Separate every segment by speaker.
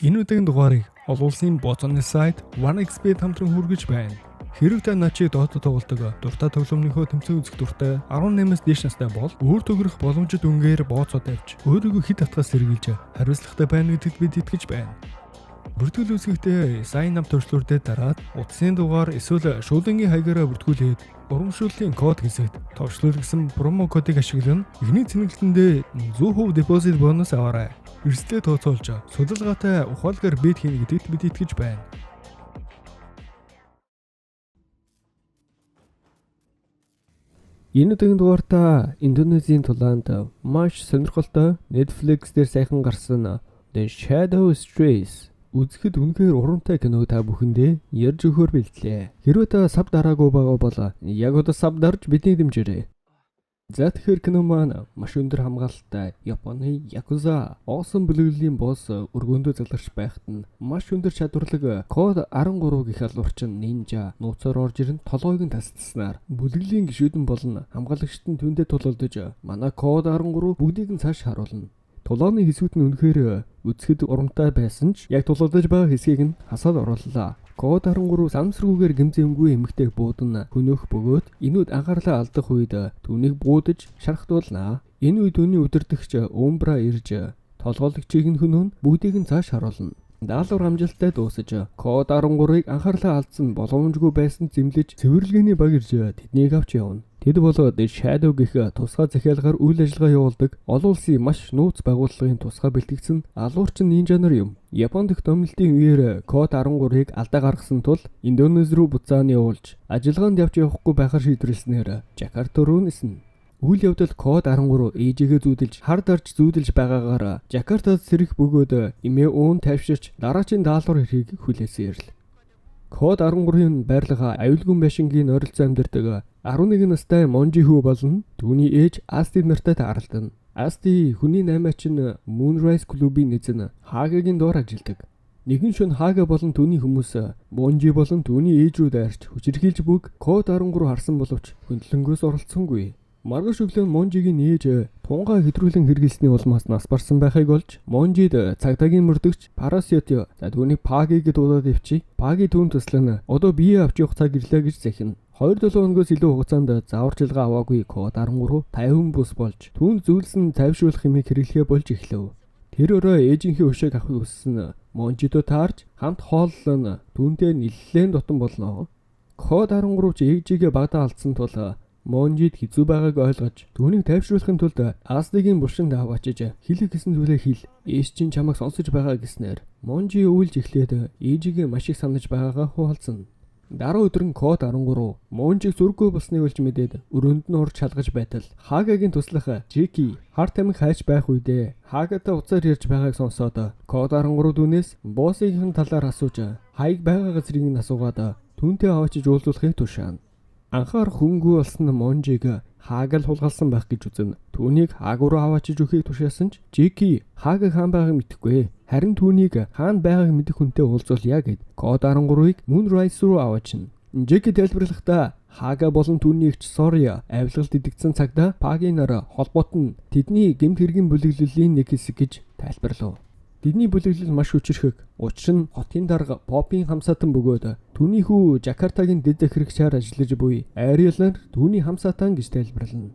Speaker 1: Энэ үеийн дугаарыг олон улсын боцооны сайт OneXBet хамтран хүргэж байна. Хэрэг та начиг доотод тоглодог дуртай тоглоомынхоо тэмцээн үзэх дуртай 18-аас дээш настай бол өөр төгрөх боломжит үнгээр бооцоо тавьж өөрийгөө хэд татгаас сэргийлж хариуцлагатай байна гэдэгт бид итгэж байна. Бүртгэл үүсгэхдээ sign up төрслүүрдээ дараад утасны дугаар эсвэл шуулдангийн хаягаараа бүртгүүлээд урамшууллын код хэсэгт товчлуулсан промо кодыг ашиглан эхний цэнэглэлтэндээ 100% депозит бонус аваарай. Эрсдэлээ тооцоолж судалгаатай ухаалгаар бет хийнэ гэдэгт бид итгэж байна.
Speaker 2: Энэ удаагийн дугаартаа Индонезийн тулаанд маш сонирхолтой Netflix дээр сайхан гарсан The Shadow Strays үзэхэд үнэхээр урамтай кино та бүхэндээ ярьж өгөхөөр бэлтлээ. Хэрвээ та сав дараагүй байгаа бол яг одоо сав дарж бидний дэмжээрэй. За тэгэхээр кино маань маш өндөр хамгаалалттай Японы Yakuza Awesome бүлэглэлийн босс өргөөндөө залгарч байхад нь маш өндөр чадварлаг код 13 гэх алуурчин нинжа нууцаар орж ирэн толгойг нь тасалснаар бүлэглэлийн гишүүдэн болон хамгаалагчд нь түндэ тулалдаж манай код 13 бүгдийг нь цааш харуулна. Тулааны хэсгүүд нь үнэхээр үзэхэд урамтай байсан ч яг тулалдаж байгаа хэсгийг нь хасаад орууллаа. Код 13 самсргүйгээр гэмзэмгүй эмэгтэйг буудан хөнөөх бөгөөд энүүд анхаарлаа алдах үед түүнийг буудаж шархтуулнаа. Энэ үед түүний удирдагч Умбра ирж толгойлогчийг нь хөнөөн бүгдийг нь цааш харуулна. Даалгавар амжилттай дуусаж код 13-ыг анхаарлаа алдсан боломжгүй байсан зэмлэж цэвэрлэгээний баг ирж тэднийг авч явна. Тэд болоод Shadow гэх тусгай захиалгаар үйл ажиллагаа явуулдаг олон улсын маш нууц байгууллагын тусгай бэлтгэгдсэн алуурчин нинжа нар юм. Японд их томилтын үеэр код 13-ыг алдаа гаргасан тул Индонез рүү буцааны явуулж ажиллагаанд явж явахгүй байхаар шийдвэрлснээр Жакарта руу ниснэ. Үйл явдал код 13 ээжигээ зүүдэлж хар дарж зүүдэлж байгаагаар Жакартад сэрэх бөгөөд эмээ уун тайвширч дараачийн даалгавар хэргийг хүлээсэн ирэл. Код 13-ын байрлага аюулгүй байшингийн ойролцоо амьдардаг 11 настай Монжи хүү болон түүний ээж Асти нартай тааралдана. Асти хүний наймаач нь Moonrise клубын эзэн Хагагийн доор ажилладаг. Нэгэн шөнө Хага болон түүний хүмүүс Монжи болон түүний ээж рүү дайрч хүчирхийлж бүг код 13 харсан боловч хөндлөнгөөс оролцсонгүй. Маргааш өглөө Монжигийн ээж тунгаа хэтрүүлэн хэрэглэсний улмаас нас барсан байхыг олж Монжид цагдаагийн мөрдөгч Парасиот түүний Пагиг дуудаад ивчи. Паги түүн туслана. Одоо бие авч явах цаг ирлээ гэж захина. 2-7 хоногоос илүү хугацаанд зааварчилгаа аваагүй код 13 50 бус болж түүнд зөвлөсөн тайвшруулах хэмээг хэрэглэхэ болж эхлэв. Тэр өрөө ээжийнхээ өшөөг авахыг хүссэн Монжидо таарж хамт хооллон түүнтэй нэлээд дотн болно. Код 13 ч ээжигээ багтаа алдсан тул Монжид хэцүү байгааг ойлгож түүнийг тайвшруулахын тулд Астигийн булшинд аваачиж хэлэх гэсэн зүйлээ хэл. Ээж чинь чамайг сонсож байгаа гэснээр Монжи үйлж эхлээд ээжигээ маш их санаж байгаагаа хуваалцсан. Дараа өдөр нь код 13 Монжиг зүрхгүй болсныг олж мэдээд өрөөнд нь орж шалгаж байтал Хагагийн туслах Жеки хар тамхи хайж байх үедээ Хагатай уцаар ярьж байгааг сонсоод код 13 дүүнээс боссийн талаар асууж хаяг байгаа газрыг нь асуугаад түүнтэй аваачиж уулзуулахыг тушаана. Анхаар хөнгөө болсон Монжиг Хаг л хулгалсан байх гэж үзэн түүнийг Хаг руу аваачиж өгөхийг тушаасан ч Жеки Хаг хаан байгааг мэдэхгүй. Харин түүнийг хаан байгааг мэдэх хүнтэй уулзуулъя гэд код 13-ыг Moonrise руу аваачна. Жеки тайлбарлахдаа Хага болон түүний эгч Сория авилгалд идэгдсэн цагта Пагинаар холбоот нь тэдний гэмт хэргийн бүлэглэлийн нэг хэсэг гэж тайлбарлав. Тэдний бүлэглэл маш хүчирхэг. Учир нь хотын дарга Попын хамсаатан бөгөөд түүний хүү Жакартагийн дэд захирагчаар ажиллаж буй Ариэлэр түүний хамсаатан гэж тайлбарлана.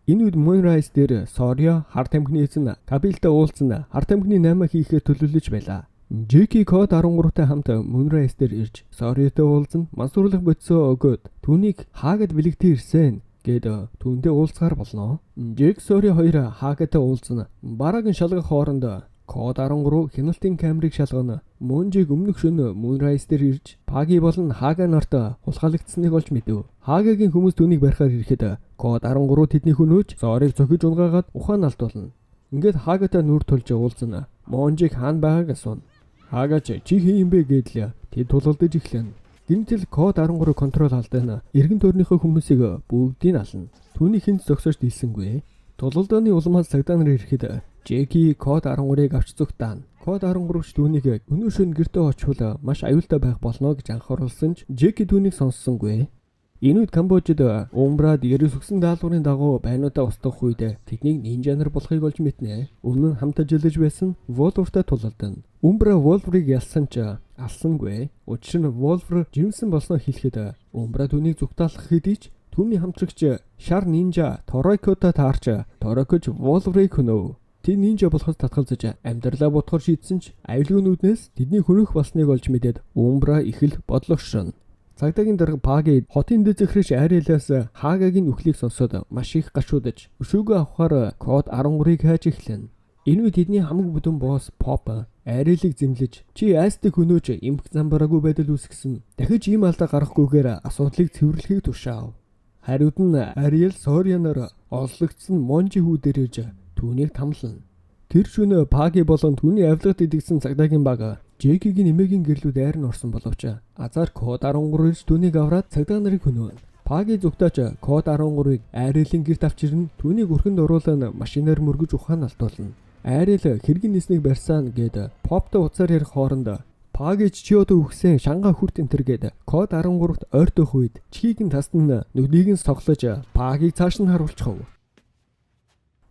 Speaker 2: Энэ үед Moonrise дээр Сория хар тамхины эзэн Кабилтай уулзсан хар тамхины 8 хийхээ төлөвлөж байлаа. Жеки код 13-тай хамт Moonrise дээр ирж Сориатай уулзсан мансуурлах бодисоо өгөөд түүнийг Хагад бэлэгтээ ирсэн гэд түүндээ уулзгаар болно. Жек Сори хоёр Хагатай уулзсан бараагийн шалгах хооронд код 13 хяналтын камерыг шалгана. Монжиг өмнөх шөнө Moonrise дээр ирж Паги болон Хага нарт хулгайлагдсныг олж мэдэв. Хагагийн хүмүүс түүнийг барихаар ирэхэд код 13 тэдний хөнөөж Зориг цохиж унгаагаад ухаан алдуулна. Ингээд Хагатай нүр тулж уулзна. Монжиг хаан байгааг асууна. Хагач чи хин юм бэ гэдэл тэд тулалдаж эхлэв. Гинтэл код 13 контрол алдана. Эргэн тойрныхоо хүмүүсийг бүгдийг ална. Түүний хинт зогсож дийлсэнгүй. Тулалдааны улмаас цагдаа нар ирэхэд Жеки код 13-ыг авч зүгтаана. Код 13-ч түүнийг өнөөшөө гэртээ очвол маш аюултай байх болно гэж анхааруулсан ч Жеки түүнийг сонссонгүй. Энэ үед Камбожид Умбрад ерөөс өгсөн даалгаврын дагуу байнуудаа устгах үед тэднийг нинжа нар болохыг олж мэднэ. Өмнө нь хамт ажиллаж байсан Волвертай тулалдана. Умбра Волверыг ялсан ч алсангүй. Учир нь Волвер жимсэн болсноо хэлэхэд Умбра түүнийг зүгтаалах хэдий ч түүний хамтрагч шар нинжа Торойкотой таарч Торойкоч Волверыг хөнөв. Тэд нинжа болоход татгалзаж амьдралаа бодохоор шийдсэн ч аюулгүйнүүднээс тэдний хөнөөх болсныг олж мэдээд Умбра их л бодлогшрон. Цагдаагийн дарга Паги хотын дэд захирагч Ариэлаас Хагагийн үхлийг сонсоод маш их гашуудаж өшөөгөө авахаар код 13-ыг хайж эхлэв. Энэ үед тэдний хамаг бүдүүн босс Поп Ариэлийг зэмлэж чи айстыг хөнөөж эмх замбараагүй байдал үүсгэсэн. Дахиж ийм алдаа гарахгүйгээр асуудлыг цэвэрлэхийг тушаав. Хариуд нь Ариэл Сорианаар оллогдсон Монжи хүү дээр ирж түүнийг тамлана. Тэр шөнө Паги болон түүний авилгад идэгсэн цагдаагийн баг Жекигийн эмээгийн гэрлүүд айрн орсон боловч Азар код 13-ից түүнийг авраад цагдаа нарыг хөнөв. Паги зүгтаач код 13-ыг Ариэлийн гэрт авчирн түүнийг өрхөнд оруулан машинаар мөргөж ухаан алдуулна. Ариэл хэргийн ниснэг барьсан гэд Поптой уцаар ярих хооронд Пагич чи одоо үхсэн шанга хүрт энтер гээд код 13-т ойртох үед чихийг нь тасна нүдийг нь соглож Пагийг цааш нь харуулчихв.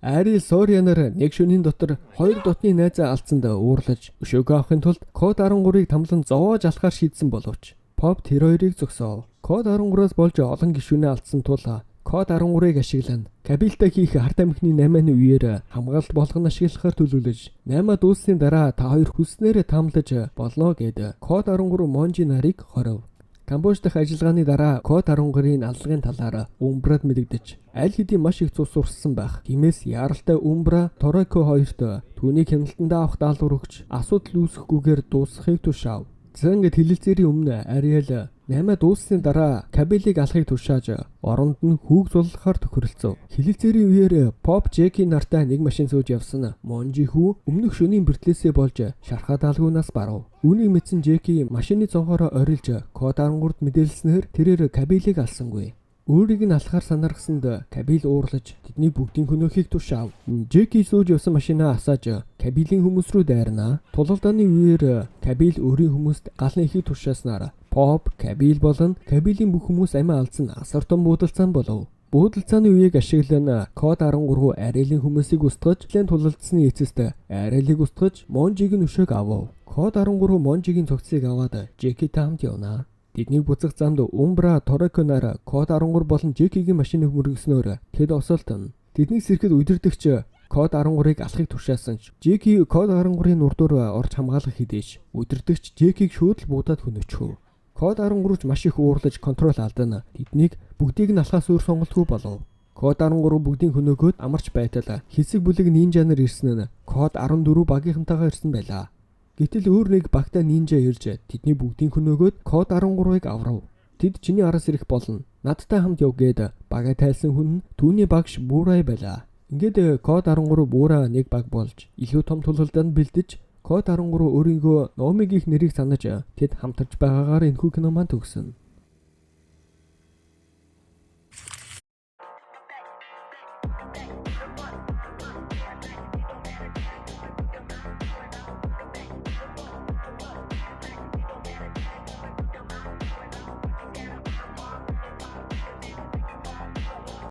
Speaker 2: Ариэл Сорианаар нэг шөнийн дотор 2 дотны найзаа алдсанд уурлаж өшөөгөө авахын тулд код 13-ыг тамлан зовоож алахаар шийдсэн боловч Поп тэр хоёрыг зогсоов. Код 13-аас болж олон гишүүнээ алдсан тул код 13-ыг ашиглан Кабилтай хийх ард амхны 8-ны үеэр хамгаалалт болгон ашиглахаар төлөвлөж 8 дууссны дараа та хоёр хүснээрээ тамлаж болно гэд код 13 Монжи нарыг хорив. Камбож дахь ажиллагааны дараа код 13-ийн аллагын талаар Умбрад мэдэгдэж аль хэдийн маш их цус урссан байх. Тиймээс яаралтай Умбра Торойко хоёрт түүнийг хяналтандаа авах даалгавар өгч асуудал үүсэхгүйгээр дуусгахыг тушаав. Зангид хилэлцээрийн өмнө Ариэл 8 дууссны дараа Кабилийг алахыг тушааж оронд нь хүүг зуллахаар тохиролцов. Хилэлцээрийн үеэр Поп Жеки нартай нэг машин сууж явсан Монжи хүү өмнөх шөнийн бэртлээсээ болж шархаа даалгуунаас барав. Үүнийг мэдсэн Жеки машины цонхоороо орилж код 13-д мэдээлснээр тэрээр Кабилийг алсангүй. Өөрийг нь алахаар санаархсанд Кабил уурлаж тэдний бүгдийн хөнөөхийг тушаав. Жеки сууж явсан машинаа асааж Кабилийн хүмүүс рүү дайрнаа. Тулалдааны үеэр Кабил өөрийн хүмүүст галны ихийг тушааснаар Поп, Кабил болон Кабилийн бүх хүмүүс амиа алдсан асар том буудалцаан болов. Буудалцааны үеийг ашиглан код 13 Ариэлийн хүмүүсийг устгаж, лэн тулалдсны эцэст Ариэлийг устгаж Монжиг нь өшөөг авав. Код 13 Монжигийн цогцыг аваад Жекитэй хамт явнаа. Тэднийг буцах замд Умбра Торойконоор код 13 болон Жекигийн машиныг мөргөснөөр тэд осолтон. Тэдний сэрхэд удирдагч код 13-ыг алахыг тушаасан ч Жеки код 13-ийн урдуур орж хамгаалах хэдийш удирдагч Жекиг шууд л буудаад хөнөөчихөв. Код 13-ч маш их уурлаж контрол алдана. Тэднийг бүгдийг нь алхаас өөр сонголтгүй болов. Код 13 бүгдийг хөнөөгөөд амарч байтал хэсэг бүлэг нинжа нар ирсэн нь код 14 багийнхантайгаа ирсэн байлаа. Гэтэл өөр нэг багтаа нинжа ирж тэдний бүгдийг хөнөөгөөд код 13-ыг аврав. Тэд чиний араас ирэх болно. Надтай хамт яв гээд бага тайлсан хүн нь түүний багш Буурай байлаа. Ингээд код 13 Буурай нэг баг болж илүү том тулалданд бэлдэж код 13 өөрийнхөө номыг их нэрийг санаж тэд хамтарч байгаагаар энэхүү кино маань төгсөн.